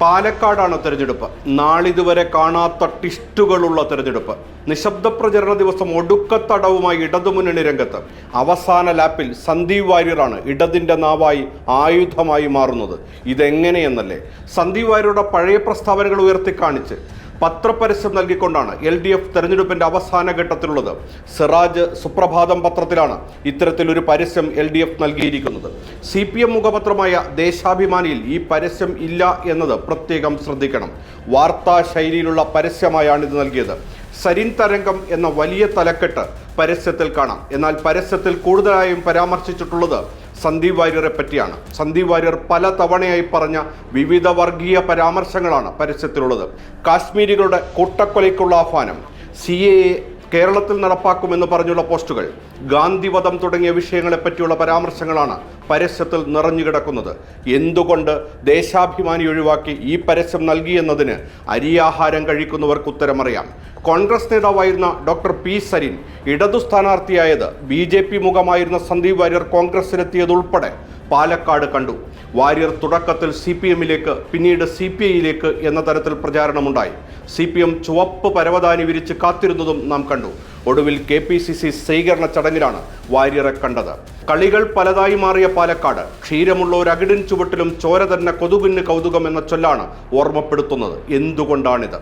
പാലക്കാടാണ് തെരഞ്ഞെടുപ്പ്. നാളിതുവരെ കാണാത്ത ടിസ്റ്റുകളുള്ള തെരഞ്ഞെടുപ്പ്. നിശബ്ദ പ്രചരണ ദിവസം ഒടുക്കത്തടവുമായി ഇടതുമുന്നണി രംഗത്ത്. അവസാന ലാപ്പിൽ സന്ദീപ് വാര്യറാണ് ഇടതിൻ്റെ നാവായി ആയുധമായി മാറുന്നത്. ഇതെങ്ങനെയെന്നല്ലേ? സന്ദീപ് വാര്യരുടെ പഴയ പ്രസ്താവനകൾ ഉയർത്തിക്കാണിച്ച് പത്രപരസ്യം നൽകിക്കൊണ്ടാണ് LDF തെരഞ്ഞെടുപ്പിന്റെ അവസാന ഘട്ടത്തിലുള്ളത്. സിറാജ് സുപ്രഭാതം പത്രത്തിലാണ് ഇത്തരത്തിലൊരു പരസ്യം LDF നൽകിയിരിക്കുന്നത്. CPM മുഖപത്രമായ ദേശാഭിമാനിയിൽ ഈ പരസ്യം ഇല്ല എന്നത് പ്രത്യേകം ശ്രദ്ധിക്കണം. വാർത്താ ശൈലിയിലുള്ള പരസ്യമായാണ് ഇത് നൽകിയത്. സരിൻ തരംഗം എന്ന വലിയ തലക്കെട്ട് പരസ്യത്തിൽ കാണാം. എന്നാൽ പരസ്യത്തിൽ കൂടുതലായും പരാമർശിച്ചിട്ടുള്ളത് സന്ദീപ് വാര്യരെ പറ്റിയാണ്. സന്ദീപ് വാര്യർ പല തവണയായി പറഞ്ഞ വിവിധ വർഗീയ പരാമർശങ്ങളാണ് പരസ്യത്തിലുള്ളത്. കാശ്മീരികളുടെ കൂട്ടക്കൊലയ്ക്കുള്ള ആഹ്വാനം, CAA കേരളത്തിൽ നടപ്പാക്കുമെന്ന് പറഞ്ഞുള്ള പോസ്റ്റുകൾ, ഗാന്ധിവധം തുടങ്ങിയ വിഷയങ്ങളെപ്പറ്റിയുള്ള പരാമർശങ്ങളാണ് പരസ്യത്തിൽ നിറഞ്ഞുകിടക്കുന്നത്. എന്തുകൊണ്ട് ദേശാഭിമാനി ഒഴിവാക്കി ഈ പരസ്യം നൽകിയെന്നതിന് അരിയാഹാരം കഴിക്കുന്നവർക്ക് ഉത്തരമറിയാം. കോൺഗ്രസ് നേതാവായിരുന്ന ഡോക്ടർ P. സരിൻ ഇടതു സ്ഥാനാർത്ഥിയായത് BJP മുഖമായിരുന്ന സന്ദീപ് വാര്യർ കോൺഗ്രസിലെത്തിയതുൾപ്പെടെ പാലക്കാട് കണ്ടു. വാര്യർ തുടക്കത്തിൽ CPMലേക്ക് പിന്നീട് CPIയിലേക്ക് എന്ന തരത്തിൽ പ്രചാരണമുണ്ടായി. CPM ചുവപ്പ് പരവതാനി വിരിച്ച് കാത്തിരുന്നതും നാം കണ്ടു. ഒടുവിൽ KPCC സ്വീകരണ ചടങ്ങിലാണ് വാര്യറെ കണ്ടത്. കളികൾ പലതായി മാറിയ പാലക്കാട് ക്ഷീരമുള്ള ഒരു അകിടിൻ ചുവട്ടിലും ചോര തന്നെ കൊതുകിന് കൗതുകം എന്ന ചൊല്ലാണ് ഓർമ്മപ്പെടുത്തുന്നത്. എന്തുകൊണ്ടാണിത്?